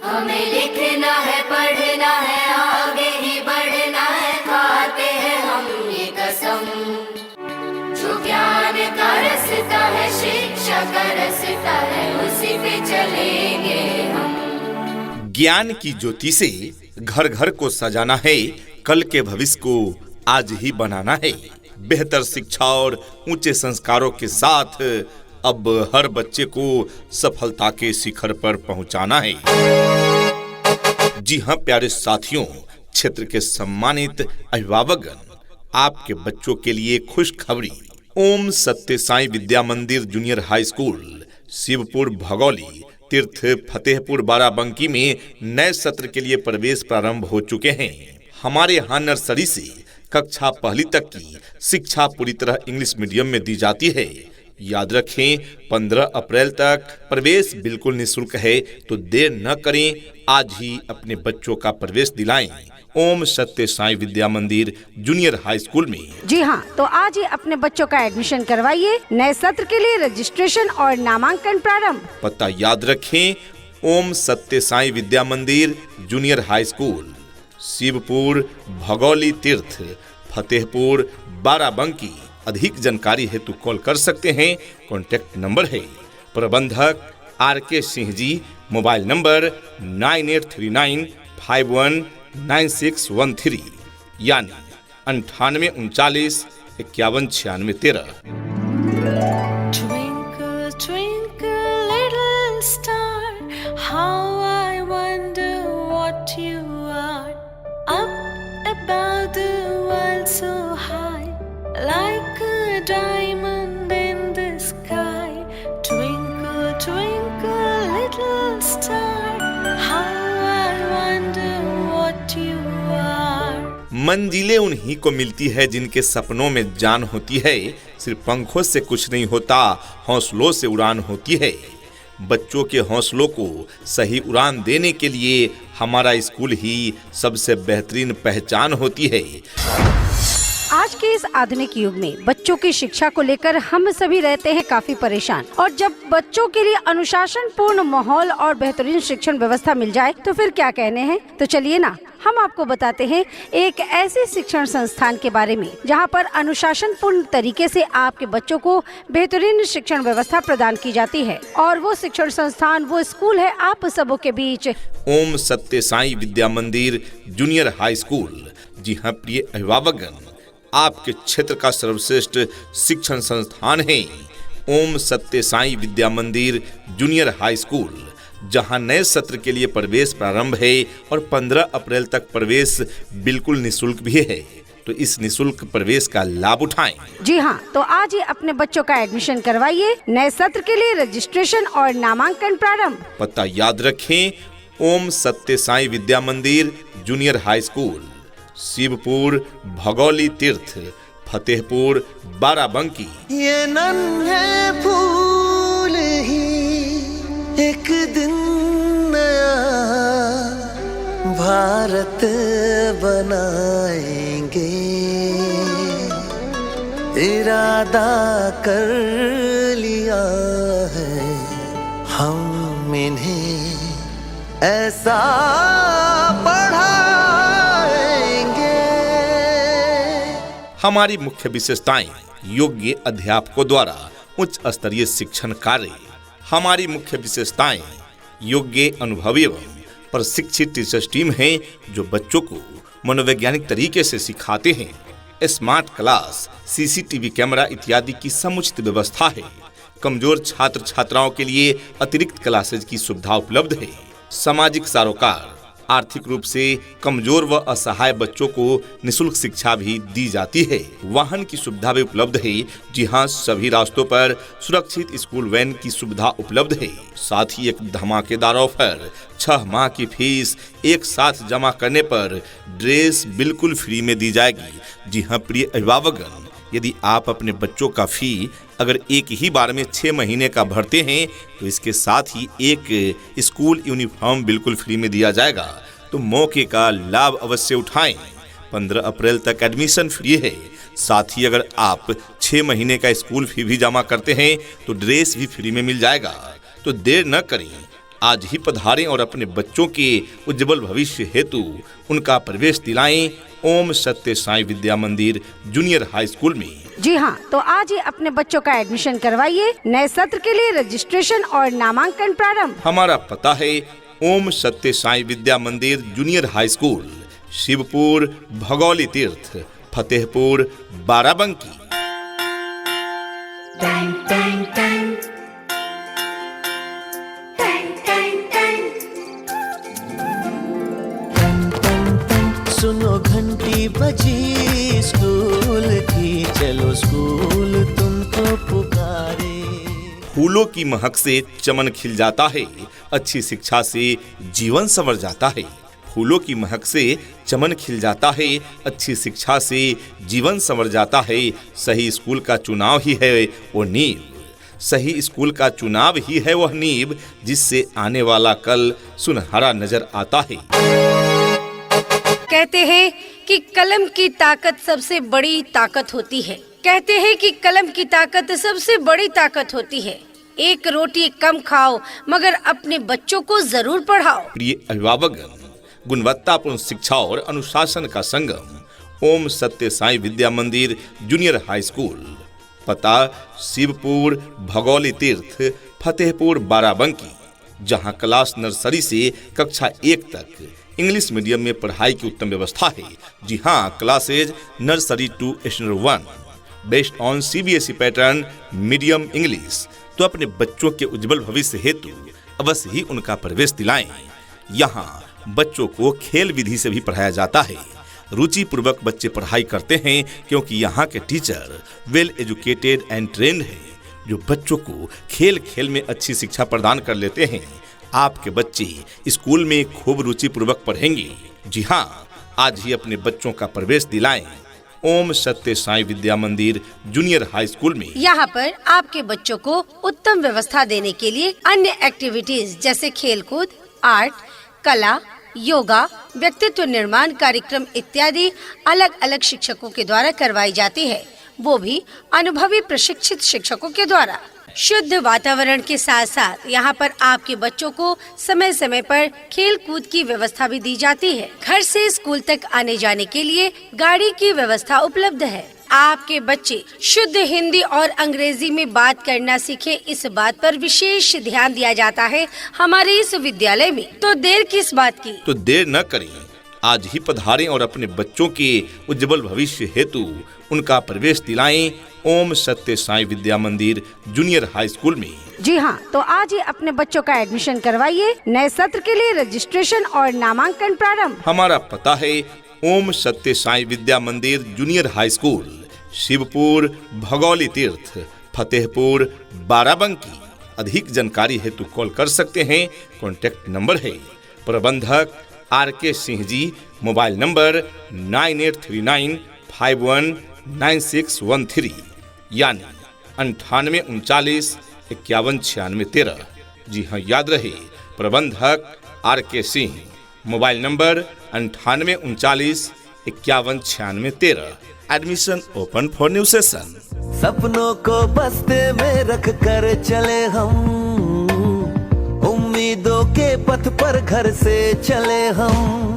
हमें लिखना है, पढ़ना है, आगे ही बढ़ना है, खाते हैं हम ये कसम। जो ज्ञान का रास्ता है, शिक्षा का रास्ता है, उसी पे चलेंगे हम। ज्ञान की ज्योति से घर घर को सजाना है, कल के भविष्य को आज ही बनाना है। बेहतर शिक्षा और ऊंचे संस्कारों के साथ अब हर बच्चे को सफलता के शिखर पर पहुंचाना है। जी हाँ प्यारे साथियों, क्षेत्र के सम्मानित अभिभावकगण, आपके बच्चों के लिए खुशखबरी। ओम सत्य साई विद्या मंदिर junior high school Shivpur Bhagauli तीर्थ फतेहपुर बाराबंकी में नए सत्र के लिए प्रवेश प्रारंभ हो चुके हैं। हमारे यहाँ नर्सरी से कक्षा पहली तक की शिक्षा पूरी तरह इंग्लिश मीडियम में दी जाती है। याद रखें, 15 अप्रैल तक प्रवेश बिल्कुल निःशुल्क है, तो देर न करें, आज ही अपने बच्चों का प्रवेश दिलाएं ओम सत्य साई विद्या मंदिर जूनियर हाई स्कूल में। जी हाँ, तो आज ही अपने बच्चों का एडमिशन करवाइए। नए सत्र के लिए रजिस्ट्रेशन और नामांकन प्रारंभ। पता याद रखें, ओम सत्य साई विद्या मंदिर junior high school Shivpur Bhagauli तीर्थ फतेहपुर बाराबंकी। अधिक जानकारी हेतु कॉल कर सकते हैं। कॉन्टैक्ट नंबर है प्रबंधक RK Singh ji, mobile number 9839519613 यानी 9839 51 96 13। Twinkle, twinkle, little star, how I wonder what you are. Up above the world so high, like a diamond in the sky. Twinkle, twinkle, little star, how I wonder what you are. मंजिलें उन्हीं को मिलती है जिनके सपनों में जान होती है। सिर्फ पंखों से कुछ नहीं होता, हौसलों से उड़ान होती है। बच्चों के हौसलों को सही उड़ान देने के लिए हमारा स्कूल ही सबसे बेहतरीन पहचान होती है। आज के इस आधुनिक युग में बच्चों की शिक्षा को लेकर हम सभी रहते हैं काफी परेशान, और जब बच्चों के लिए अनुशासन पूर्ण माहौल और बेहतरीन शिक्षण व्यवस्था मिल जाए तो फिर क्या कहने हैं। तो चलिए ना, हम आपको बताते हैं एक ऐसे शिक्षण संस्थान के बारे में जहां पर अनुशासन पूर्ण तरीके से आपके बच्चों को बेहतरीन शिक्षण व्यवस्था प्रदान की जाती है। और वो शिक्षण संस्थान, वो स्कूल है आप सबों के बीच ओम सत्य साई विद्या मंदिर जूनियर हाई स्कूल। जी हाँ प्रिय अभिभावकगण, आपके क्षेत्र का सर्वश्रेष्ठ शिक्षण संस्थान है ओम सत्य साई विद्या मंदिर जूनियर हाई स्कूल, जहां नए सत्र के लिए प्रवेश प्रारंभ है और 15 अप्रैल तक प्रवेश बिल्कुल निःशुल्क भी है। तो इस निःशुल्क प्रवेश का लाभ उठाएं। जी हाँ, तो आज ही अपने बच्चों का एडमिशन करवाइए। नए सत्र के लिए रजिस्ट्रेशन और नामांकन प्रारंभ। पता याद रखें, ओम सत्य साई विद्या मंदिर junior high school Shivpur Bhagauli तीर्थ फतेहपुर बाराबंकी। ये नन्हे फूल ही एक दिन नया भारत बनाएंगे, इरादा कर लिया है हम इन्हें ऐसा हमारी मुख्य विशेषताएं योग्य अध्यापकों द्वारा उच्च स्तरीय शिक्षण कार्य। हमारी मुख्य विशेषताएं योग्य अनुभवी एवं प्रशिक्षित टीचर्स टीम है जो बच्चों को मनोवैज्ञानिक तरीके से सिखाते हैं। स्मार्ट क्लास, CCTV कैमरा इत्यादि की समुचित व्यवस्था है। कमजोर छात्र छात्राओं के लिए अतिरिक्त क्लासेज की सुविधा उपलब्ध है। सामाजिक सरोकार, आर्थिक रूप से कमजोर व असहाय बच्चों को निःशुल्क शिक्षा भी दी जाती है। वाहन की सुविधा भी उपलब्ध है। जी हाँ, सभी रास्तों पर सुरक्षित स्कूल वैन की सुविधा उपलब्ध है। साथ ही एक धमाकेदार ऑफर, 6 माह की फीस एक साथ जमा करने पर ड्रेस बिल्कुल फ्री में दी जाएगी। जी हाँ प्रिय अभिभावकगण, यदि आप अपने बच्चों का फी अगर एक ही बार में 6 महीने का भरते हैं तो इसके साथ ही एक स्कूल यूनिफॉर्म बिल्कुल फ्री में दिया जाएगा। तो मौके का लाभ अवश्य उठाएं। 15 अप्रैल तक एडमिशन फ्री है। साथ ही अगर आप 6 महीने का स्कूल फी भी जमा करते हैं तो ड्रेस भी फ्री में मिल जाएगा। तो देर न करें, आज ही पधारें और अपने बच्चों के उज्जवल भविष्य हेतु उनका प्रवेश दिलाएं ओम सत्य साई विद्या मंदिर जूनियर हाई स्कूल में। जी हाँ, तो आज ही अपने बच्चों का एडमिशन करवाइए। नए सत्र के लिए रजिस्ट्रेशन और नामांकन प्रारंभ। हमारा पता है ओम सत्य साई विद्या मंदिर junior high school, Shivpur, Bhagauli तीर्थ, फतेहपुर, बाराबंकी। सुनो घंटी बजी स्कूल की, चलो स्कूल तुमको पुकारे। फूलों की महक से चमन खिल जाता है, अच्छी शिक्षा से जीवन संवर जाता है। फूलों की महक से चमन खिल जाता है, अच्छी शिक्षा से जीवन संवर जाता है। सही स्कूल का चुनाव ही है वो नींव, सही स्कूल का चुनाव ही है वह नींव, जिससे आने वाला कल सुनहरा नजर आता है। कहते हैं कि कलम की ताकत सबसे बड़ी ताकत होती है। कहते हैं कि कलम की ताकत सबसे बड़ी ताकत होती है। एक रोटी कम खाओ मगर अपने बच्चों को जरूर पढ़ाओ। प्रिय अभिभावकगण, गुणवत्तापूर्ण शिक्षा और अनुशासन का संगम ओम सत्य साई विद्या मंदिर जूनियर हाई स्कूल, पता शिवपुर, भगौली तीर्थ, फतेहपुर, बाराबंकी, जहां क्लास नर्सरी से कक्षा 1 तक इंग्लिश मीडियम में पढ़ाई की उत्तम व्यवस्था है। जी हाँ, classes nursery to standard 1 based on CBSE pattern medium English. तो अपने बच्चों के उज्जवल भविष्य हेतु अवश्य ही उनका प्रवेश दिलाएं। यहाँ बच्चों को खेल विधि से भी पढ़ाया जाता है। रुचि पूर्वक बच्चे पढ़ाई करते हैं क्योंकि यहाँ के teacher well educated and trend हैं, जो बच्चों को खेल खेल में अच्छी शिक्षा प्रदान कर लेते हैं। आपके बच्चे स्कूल में खूब रुचि पूर्वक पढ़ेंगे। जी हाँ, आज ही अपने बच्चों का प्रवेश दिलाएं ओम सत्य साई विद्या मंदिर जूनियर हाई स्कूल में। यहाँ पर आपके बच्चों को उत्तम व्यवस्था देने के लिए अन्य एक्टिविटीज जैसे खेलकूद, आर्ट, कला, योगा, व्यक्तित्व निर्माण कार्यक्रम इत्यादि अलग अलग शिक्षकों के द्वारा करवाई जाती है, वो भी अनुभवी प्रशिक्षित शिक्षकों के द्वारा। शुद्ध वातावरण के साथ साथ यहाँ पर आपके बच्चों को समय समय पर खेल कूद की व्यवस्था भी दी जाती है। घर से स्कूल तक आने जाने के लिए गाड़ी की व्यवस्था उपलब्ध है। आपके बच्चे शुद्ध हिंदी और अंग्रेजी में बात करना सीखे, इस बात पर विशेष ध्यान दिया जाता है हमारे इस विद्यालय में। तो देर किस बात की? तो देर न करें, आज ही पधारें और अपने बच्चों के उज्जवल भविष्य हेतु उनका प्रवेश दिलाएं ओम सत्य साई विद्या मंदिर जूनियर हाई स्कूल में। जी हाँ, तो आज ही अपने बच्चों का एडमिशन करवाइए। नए सत्र के लिए रजिस्ट्रेशन और नामांकन प्रारंभ। हमारा पता है ओम सत्य साई विद्या मंदिर junior high school, Shivpur, Bhagauli तीर्थ, फतेहपुर, बाराबंकी। अधिक जानकारी हेतु कॉल कर सकते हैं। कॉन्टैक्ट नंबर है प्रबंधक RK Singh ji, mobile number 9839519613, यानी 9839519613। जी हाँ, याद रहे प्रबंधक RK Singh, mobile number 9839519613। Admission open for new session. सपनों को बस्ते में रख कर चले हम, उम्मीदों के पथ पर घर से चले हम।